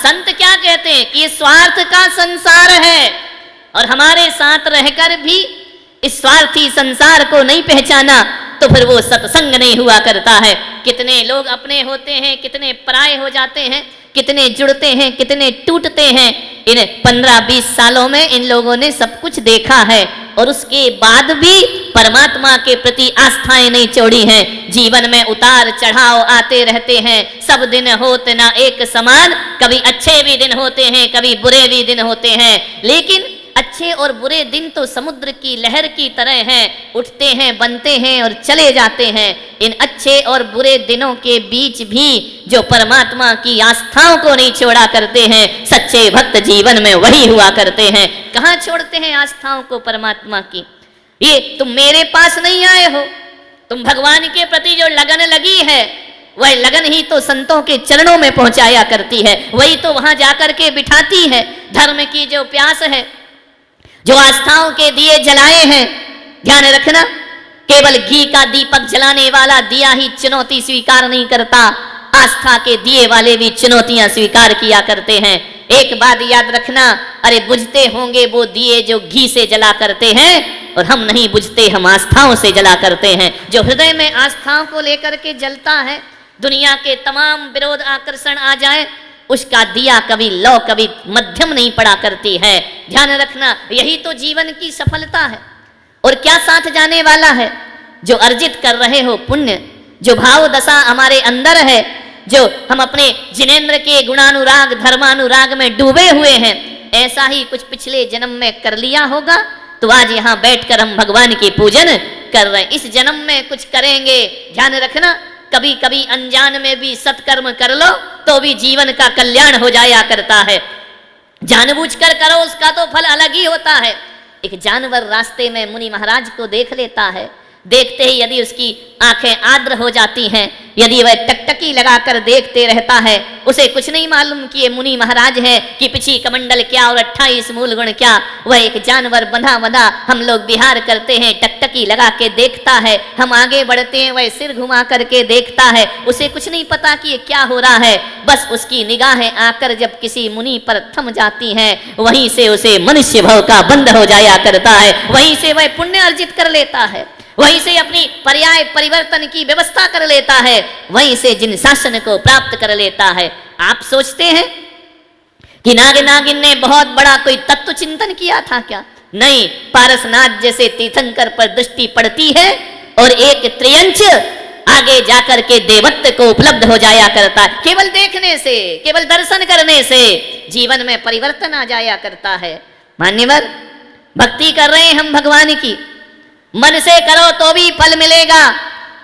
संत क्या कहते हैं कि ये स्वार्थ का संसार है, और हमारे साथ रहकर भी इस स्वार्थी संसार को नहीं पहचाना तो फिर वो सत्संग नहीं हुआ करता है। कितने लोग अपने होते हैं, कितने पराये हो जाते हैं, कितने जुड़ते हैं, कितने टूटते हैं। इन 15-20 सालों में इन लोगों ने सब कुछ देखा है और उसके बाद भी परमात्मा के प्रति आस्थाएं नहीं छोड़ी हैं। जीवन में उतार चढ़ाव आते रहते हैं, सब दिन होते ना एक समान, कभी अच्छे भी दिन होते हैं, कभी बुरे भी दिन होते हैं, लेकिन अच्छे और बुरे दिन तो समुद्र की लहर की तरह हैं, उठते हैं, बनते हैं और चले जाते हैं। इन अच्छे और बुरे दिनों के बीच भी जो परमात्मा की आस्थाओं को नहीं छोड़ा करते हैं, सच्चे भक्त जीवन में वही हुआ करते हैं। कहाँ छोड़ते हैं आस्थाओं को परमात्मा की? ये तुम मेरे पास नहीं आए हो, तुम भगवान के प्रति जो लगन लगी है वह लगन ही तो संतों के चरणों में पहुंचाया करती है, वही तो वहां जाकर के बिठाती है। धर्म की जो प्यास है, जो आस्थाओं के दिए जलाए हैं, ध्यान रखना, केवल घी का दीपक जलाने वाला दिया ही चुनौती स्वीकार नहीं करता, आस्था के दिए वाले भी चुनौतियां स्वीकार किया करते हैं। एक बात याद रखना, अरे बुझते होंगे वो दिए जो घी से जला करते हैं, और हम नहीं बुझते, हम आस्थाओं से जला करते हैं। जो हृदय में आस्थाओं को लेकर के जलता है, दुनिया के तमाम विरोध आकर्षण आ जाए, उसका दिया कभी लो कभी मध्यम नहीं पड़ा करती है। ध्यान रखना, यही तो जीवन की सफलता है। और क्या साथ जाने वाला है? जो अर्जित कर रहे हो पुण्य, जो भाव दशा हमारे अंदर है, जो हम अपने जिनेंद्र के गुणानुराग धर्मानुराग में डूबे हुए हैं, ऐसा ही कुछ पिछले जन्म में कर लिया होगा तो आज यहाँ बैठकर हम भगवान की पूजन कर रहे हैं। इस जन्म में कुछ करेंगे, ध्यान रखना, कभी कभी अनजान में भी सत्कर्म कर लो तो भी जीवन का कल्याण हो जाया करता है। जानबूझकर करो उसका तो फल अलग ही होता है। एक जानवर रास्ते में मुनि महाराज को देख लेता है, देखते ही यदि उसकी आंखें आर्द्र हो जाती हैं, यदि वह टकटकी लगाकर देखते रहता है, उसे कुछ नहीं मालूम कि ये मुनि महाराज है कि पिछी कमंडल क्या और 28 मूल गुण क्या। वह एक जानवर बंधा बंधा, हम लोग विहार करते हैं, टकटकी लगा के देखता है, हम आगे बढ़ते हैं, वह सिर घुमा करके देखता है, उसे कुछ नहीं पता कि ये क्या हो रहा है। बस उसकी निगाहें आकर जब किसी मुनि पर थम जाती हैं, वहीं से उसे मनुष्य भव का बंध हो जाया करता है, वहीं से वह पुण्य अर्जित कर लेता है, वहीं से अपनी पर्याय परिवर्तन की व्यवस्था कर लेता है, वहीं से जिन शासन को प्राप्त कर लेता है। आप सोचते हैं कि नागिन ने बहुत बड़ा कोई तत्व चिंतन किया था क्या? नहीं, पारसनाथ जैसे तीर्थंकर पर दृष्टि पड़ती है और एक त्रियंच आगे जाकर के देवत्व को उपलब्ध हो जाया करता है। केवल देखने से, केवल दर्शन करने से जीवन में परिवर्तन आ जाया करता है। मान्यवर, भक्ति कर रहे हैं हम भगवान की, मन से करो तो भी फल मिलेगा,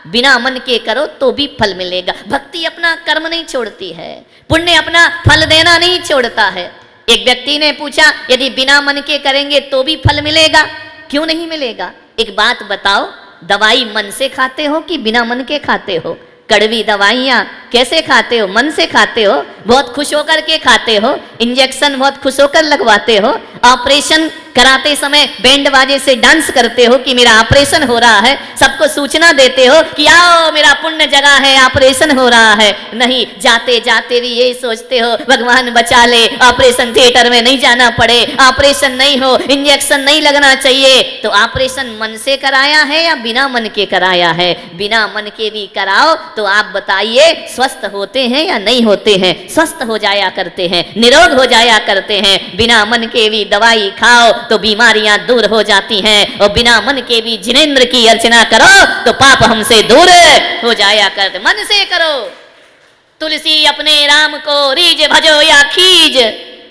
बिना मन के करो तो भी फल मिलेगा। भक्ति अपना कर्म नहीं छोड़ती है, पुण्य अपना फल देना नहीं छोड़ता है। एक व्यक्ति ने पूछा, यदि बिना मन के करेंगे तो भी फल मिलेगा, क्यों नहीं मिलेगा? एक बात बताओ, दवाई मन से खाते हो कि बिना मन के खाते हो? कड़वी दवाइयाँ कैसे खाते हो? मन से खाते हो, बहुत खुश होकर के खाते हो, इंजेक्शन बहुत खुश होकर लगवाते हो, ऑपरेशन कराते समय बैंड बाजे से डांस करते हो कि मेरा ऑपरेशन हो रहा है, सबको सूचना देते हो कि आओ मेरा पुण्य जगह है, ऑपरेशन हो रहा है। नहीं, जाते जाते भी यही सोचते हो भगवान बचा ले, ऑपरेशन थिएटर में नहीं जाना पड़े, ऑपरेशन नहीं हो, इंजेक्शन नहीं लगना चाहिए। तो ऑपरेशन मन से कराया है या बिना मन के कराया है? बिना मन के भी कराओ तो आप बताइए स्वस्थ होते हैं या नहीं होते हैं? स्वस्थ हो जाया करते हैं, निरोग हो जाया करते हैं। बिना मन के भी दवाई खाओ तो बीमारियां दूर हो जाती हैं, और बिना मन के भी जिनेंद्र की अर्चना करो तो पाप हमसे दूर हो जाया करते। मन से करो, तुलसी अपने राम को रीज भजो या खीज,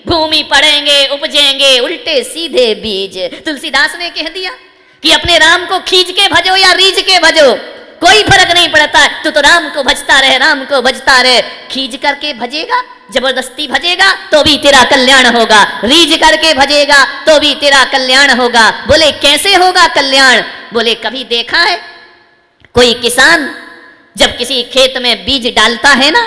भूमि पड़ेंगे उपजेंगे उल्टे सीधे बीज। तुलसीदास ने कह दिया कि अपने राम को खींच के भजो या रीझ के भजो, कोई फर्क नहीं पड़ता। तो राम को भजता रहे, राम को भजता रहे। खींच करके भजेगा, जबरदस्ती भजेगा तो भी तेरा कल्याण होगा, रीझ करके भजेगा तो भी तेरा कल्याण होगा। बोले कैसे होगा कल्याण? बोले कभी देखा है कोई किसान जब किसी खेत में बीज डालता है ना,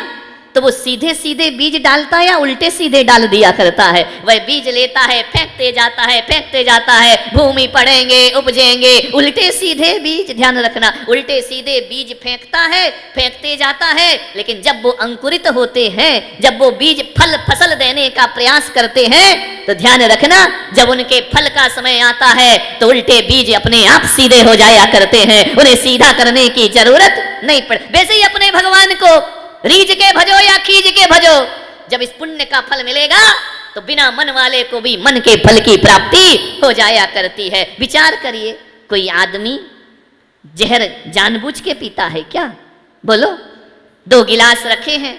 तो वो सीधे सीधे बीज डालता है या उल्टे सीधे डाल दिया करता है? वह बीज लेता है, फेंकते जाता है, फेंकते जाता है, भूमि पड़ेंगे, उपजेंगे। उल्टे सीधे बीज, ध्यान रखना, उल्टे सीधे बीज फेंकता है, फेंकते जाता है, लेकिन जब वो अंकुरित होते हैं, जब वो बीज फल फसल देने का प्रयास करते हैं, तो ध्यान रखना, जब उनके फल का समय आता है तो उल्टे बीज अपने आप सीधे हो जाया करते हैं, उन्हें सीधा करने की जरूरत नहीं पड़े। वैसे ही अपने भगवान को रीझ के भजो या खींच के भजो, जब इस पुण्य का फल मिलेगा तो बिना मन वाले को भी मन के फल की प्राप्ति हो जाया करती है। विचार करिए, कोई आदमी जहर जानबूझ के पीता है क्या? बोलो। 2 गिलास रखे हैं,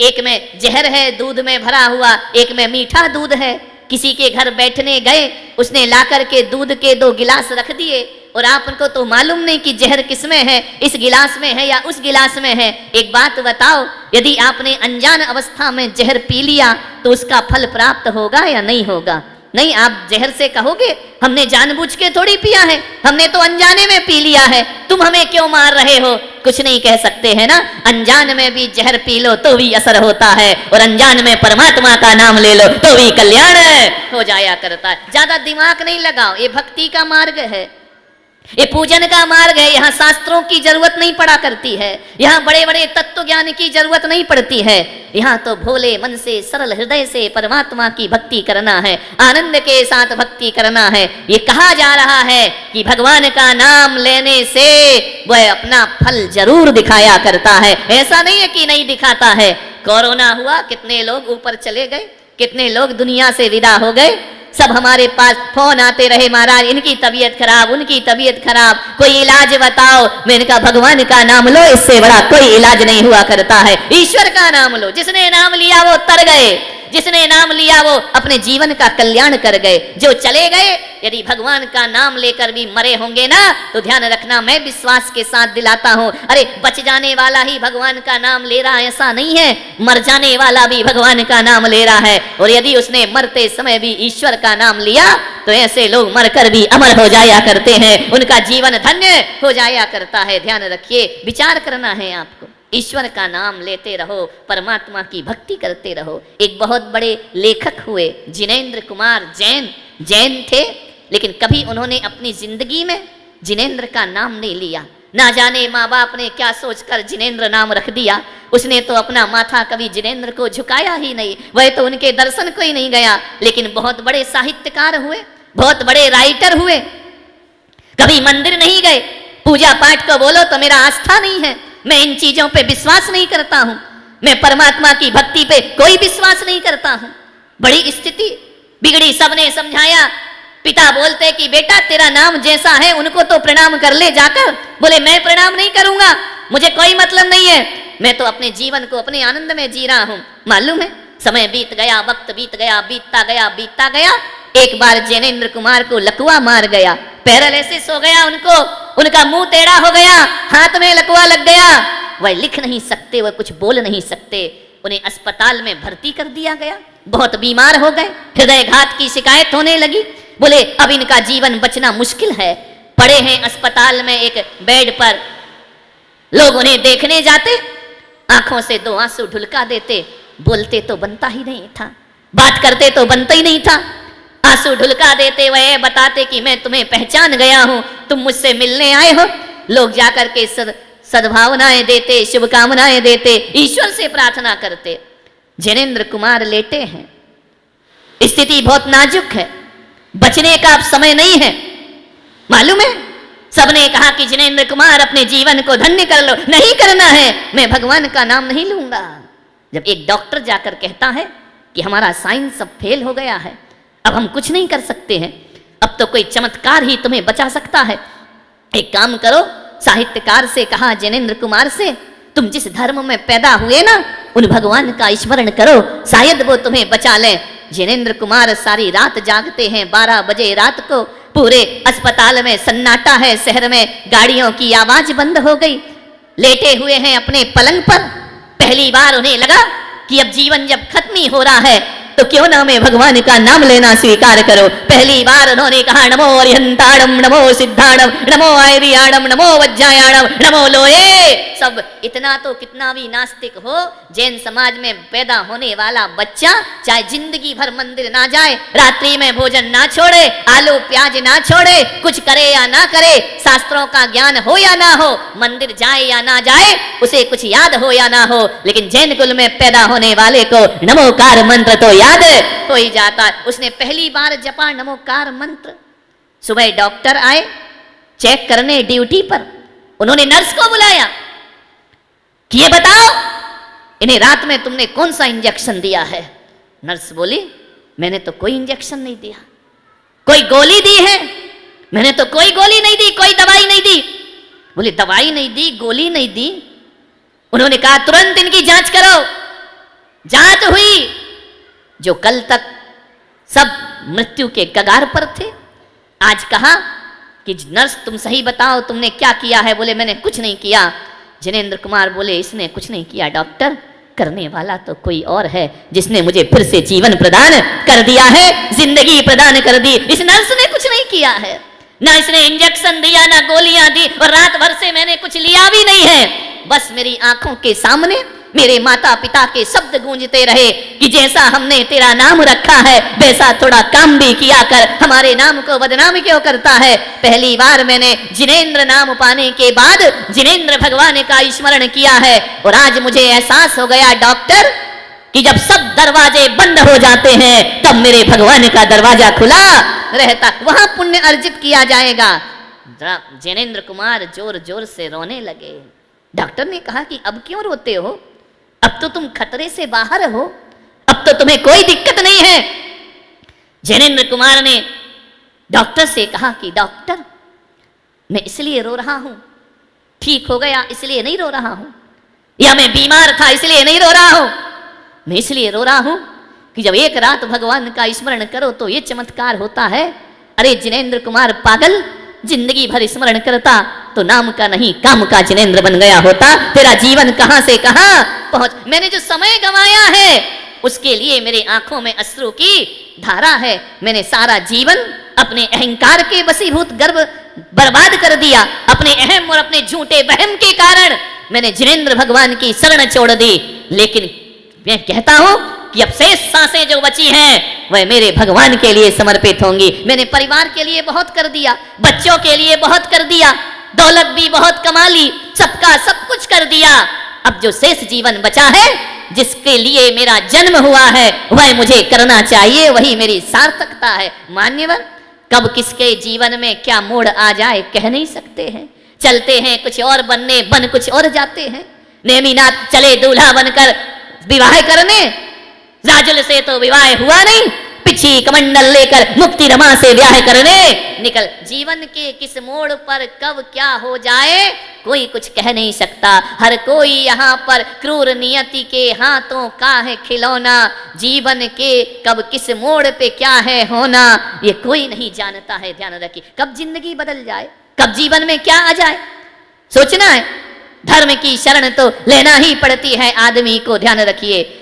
एक में जहर है दूध में भरा हुआ, एक में मीठा दूध है। किसी के घर बैठने गए, उसने लाकर के दूध के 2 गिलास रख दिए, और आपको तो मालूम नहीं कि जहर किसमें है, इस गिलास में है या उस गिलास में है। एक बात बताओ, यदि आपने अनजान अवस्था में जहर पी लिया तो उसका फल प्राप्त होगा या नहीं होगा? नहीं, आप जहर से कहोगे हमने जानबूझ के थोड़ी पिया है, हमने तो अनजाने में पी लिया है, तुम हमें क्यों मार रहे हो? कुछ नहीं कह सकते है ना। अनजान में भी जहर पी लो तो भी असर होता है, और अनजान में परमात्मा का नाम ले लो तो भी कल्याण हो जाया करता है। ज्यादा दिमाग नहीं लगाओ, ये भक्ति का मार्ग है, ये पूजन का मार्ग है। यहाँ शास्त्रों की जरूरत नहीं पड़ा करती है, यहाँ बड़े बड़े तत्व ज्ञान की जरूरत नहीं पड़ती है। यहाँ तो भोले मन से, सरल हृदय से परमात्मा की भक्ति करना है, आनंद के साथ भक्ति करना है। ये कहा जा रहा है कि भगवान का नाम लेने से वह अपना फल जरूर दिखाया करता है, ऐसा नहीं है कि नहीं दिखाता है। कोरोना हुआ, कितने लोग ऊपर चले गए, कितने लोग दुनिया से विदा हो गए। सब हमारे पास फोन आते रहे, महाराज इनकी तबीयत खराब, उनकी तबीयत खराब, कोई इलाज बताओ। मैंने कहा भगवान का नाम लो, इससे बड़ा कोई इलाज नहीं हुआ करता है। ईश्वर का नाम लो, जिसने नाम लिया वो तर गए, जिसने नाम लिया वो अपने जीवन का कल्याण कर गए। जो चले गए, यदि भगवान का नाम लेकर भी मरे होंगे ना, तो ध्यान रखना, मैं विश्वास के साथ दिलाता हूं, अरे बच जाने वाला ही भगवान का नाम ले रहा है ऐसा नहीं है, मर जाने वाला भी भगवान का नाम ले रहा है। और यदि उसने मरते समय भी ईश्वर का नाम लिया तो ऐसे लोग मरकर भी अमर हो जाया करते हैं, उनका जीवन धन्य हो जाया करता है। ध्यान रखिए, विचार करना है आपको, ईश्वर का नाम लेते रहो, परमात्मा की भक्ति करते रहो। एक बहुत बड़े लेखक हुए जिनेंद्र कुमार जैन, जैन थे, लेकिन कभी उन्होंने अपनी जिंदगी में जिनेंद्र का नाम नहीं लिया। ना जाने माँ बाप ने क्या सोचकर जिनेंद्र नाम रख दिया, उसने तो अपना माथा कभी जिनेंद्र को झुकाया ही नहीं, वह तो उनके दर्शन को ही नहीं गया। लेकिन बहुत बड़े साहित्यकार हुए, बहुत बड़े राइटर हुए, कभी मंदिर नहीं गए। पूजा पाठ को बोलो तो मेरा आस्था नहीं है, मैं इन चीजों पे विश्वास नहीं करता हूं, मैं परमात्मा की भक्ति पे कोई विश्वास नहीं करता हूं। बड़ी स्थिति बिगड़ी, सबने समझाया, पिता बोलते कि बेटा तेरा नाम जैसा है उनको तो प्रणाम कर ले जाकर। बोले मैं प्रणाम नहीं करूंगा, मुझे कोई मतलब नहीं है, मैं तो अपने जीवन को अपने आनंद में जी रहा हूं। मालूम है, समय बीत गया, वक्त बीत गया, बीतता गया, बीतता गया। एक बार जिनेंद्र कुमार को लकवा मार गया, पैरालिसिस हो गया उनको, उनका मुंह टेढ़ा हो गया, हाथ में लकवा लग गया, वह लिख नहीं सकते, वह कुछ बोल नहीं सकते। उन्हें अस्पताल में भर्ती कर दिया गया, बहुत बीमार हो गए, हृदयघात की शिकायत होने लगी। बोले अब इनका जीवन बचना मुश्किल है। पड़े हैं अस्पताल में एक बेड पर, लोग उन्हें देखने जाते, आंखों से 2 आंसू ढुलका देते, बोलते तो बनता ही नहीं था, बात करते तो बनता ही नहीं था, आंसू ढुलका देते, वह बताते कि मैं तुम्हें पहचान गया हूं, तुम मुझसे मिलने आए हो। लोग जाकर के सद्भावनाएं देते, शुभकामनाएं देते, ईश्वर से प्रार्थना करते। जिनेंद्र कुमार लेटे हैं, स्थिति बहुत नाजुक है, बचने का अब समय नहीं है। मालूम है, सबने कहा कि जिनेंद्र कुमार अपने जीवन को धन्य कर लो, नहीं करना है, मैं भगवान का नाम नहीं लूंगा। जब एक डॉक्टर जाकर कहता है कि हमारा साइंस सब फेल हो गया है, अब हम कुछ नहीं कर सकते हैं, अब तो कोई चमत्कार ही तुम्हें बचा सकता है, एक काम करो, साहित्यकार से कहा जिनेंद्र कुमार से, तुम जिस धर्म में पैदा हुए ना, उन भगवान का स्मरण करो, शायद वो तुम्हें बचा लें। जिनेंद्र कुमार सारी रात जागते हैं, 12 बजे रात को पूरे अस्पताल में सन्नाटा है, शहर में गाड़ियों की आवाज बंद हो गई, लेटे हुए हैं अपने पलंग पर। पहली बार उन्हें लगा कि अब जीवन जब खत्म ही हो रहा है तो तो क्यों ना मैं भगवान का नाम लेना स्वीकार करो। पहली बार उन्होंने कहा नमो अरिहंताणम, नमो सिद्धाणम, नमो आयरियाणम, नमो वज्जायाणम, नमो लोये। सब इतना तो कितना भी नास्तिक हो, जैन समाज में पैदा होने वाला बच्चा चाहे जिंदगी भर मंदिर ना जाए, रात्रि में भोजन ना छोड़े, आलू प्याज ना छोड़े, कुछ करे या ना करे, शास्त्रों का ज्ञान हो या ना हो, मंदिर जाए या ना जाए, उसे कुछ याद हो या ना हो, लेकिन जैन कुल में पैदा होने वाले को नमोकार मंत्र तो याद हो ही जाता है। उसने पहली बार जपा नमोकार मंत्र। सुबह डॉक्टर आए चेक करने ड्यूटी पर, उन्होंने नर्स को बुलाया कि ये बताओ इन्हें रात में तुमने कौन सा इंजेक्शन दिया है। नर्स बोली मैंने तो कोई इंजेक्शन नहीं दिया। कोई गोली दी है? मैंने तो कोई गोली नहीं दी, कोई दवाई नहीं दी। बोले दवाई नहीं दी, गोली नहीं दी। उन्होंने कहा तुरंत इनकी जांच करो। जांच हुई, जो कल तक सब मृत्यु के कगार पर थे, आज कहा कि नर्स तुम सही बताओ तुमने क्या किया है। बोले मैंने कुछ नहीं किया। जिनेंद्र कुमार बोले इसने कुछ नहीं किया डॉक्टर, करने वाला तो कोई और है जिसने मुझे फिर से जीवन प्रदान कर दिया है, जिंदगी प्रदान कर दी। इस नर्स ने कुछ नहीं किया है, ना इसने इंजेक्शन दिया ना गोलियां दी, और रात भर से मैंने कुछ लिया भी नहीं है। बस मेरी आंखों के सामने मेरे माता पिता के शब्द गूंजते रहे कि जैसा हमने तेरा नाम रखा है वैसा थोड़ा काम भी किया कर, हमारे नाम को बदनाम क्यों करता है। पहली बार मैंने जिनेंद्र नाम पाने के बाद जिनेंद्र भगवान का स्मरण किया है, और आज मुझे एहसास हो गया डॉक्टर कि जब सब दरवाजे बंद हो जाते हैं तब मेरे भगवान का दरवाजा खुला रहता, वहां पुण्य अर्जित किया जाएगा। जिनेंद्र कुमार जोर जोर से रोने लगे। डॉक्टर ने कहा कि अब क्यों रोते हो, अब तो तुम खतरे से बाहर हो, अब तो तुम्हें कोई दिक्कत नहीं है। जिनेंद्र कुमार ने डॉक्टर से कहा कि डॉक्टर मैं इसलिए रो रहा हूं, ठीक हो गया इसलिए नहीं रो रहा हूं, या मैं बीमार था इसलिए नहीं रो रहा हूं, मैं इसलिए रो रहा हूं कि जब एक रात भगवान का स्मरण करो तो ये चमत्कार होता है। अरे जिनेंद्र कुमार पागल, जिंदगी भर स्मरण करता तो नाम का नहीं काम का जिनेंद्र बन गया होता। तेरा जीवन कहां से कहां पहुंच। मैंने जो समय गंवाया है उसके लिए मेरे आंखों में अश्रु की धारा है। मैंने सारा जीवन अपने अहंकार के वशीभूत गर्व बर्बाद कर दिया। अपने अहम और अपने झूठे वहम के कारण मैंने जिनेंद्र भगवान की शरण छोड़ दी। लेकिन मैं कहता हूं कि अब शेष सांसें जो बची हैं वह मेरे भगवान के लिए समर्पित होंगी। मैंने परिवार के लिए बहुत कर दिया, बच्चों के लिए बहुत कर दिया, दौलत भी बहुत कमा ली, सबका सब कुछ कर दिया। अब जो शेष जीवन बचा है, जिसके लिए मेरा जन्म हुआ है, वह मुझे करना चाहिए, वही मेरी सार्थकता है। मान्यवर, कब किसके जीवन में क्या मोड़ आ जाए कह नहीं सकते हैं। चलते हैं कुछ और बनने, बन कुछ और जाते हैं। नेमिनाथ चले दूल्हा बनकर विवाह करने, राजुल से तो विवाह हुआ नहीं, पिछी कमंडल लेकर मुक्ति रमा से ब्याह करने निकल। जीवन के किस मोड़ पर कब क्या हो जाए कोई कुछ कह नहीं सकता। हर कोई यहाँ पर क्रूर नियति के हाथों का है खिलौना। जीवन के कब किस मोड़ पे क्या है होना ये कोई नहीं जानता है। ध्यान रखिए, कब जिंदगी बदल जाए, कब जीवन में क्या आ जाए, सोचना है। धर्म की शरण तो लेना ही पड़ती है आदमी को। ध्यान रखिए।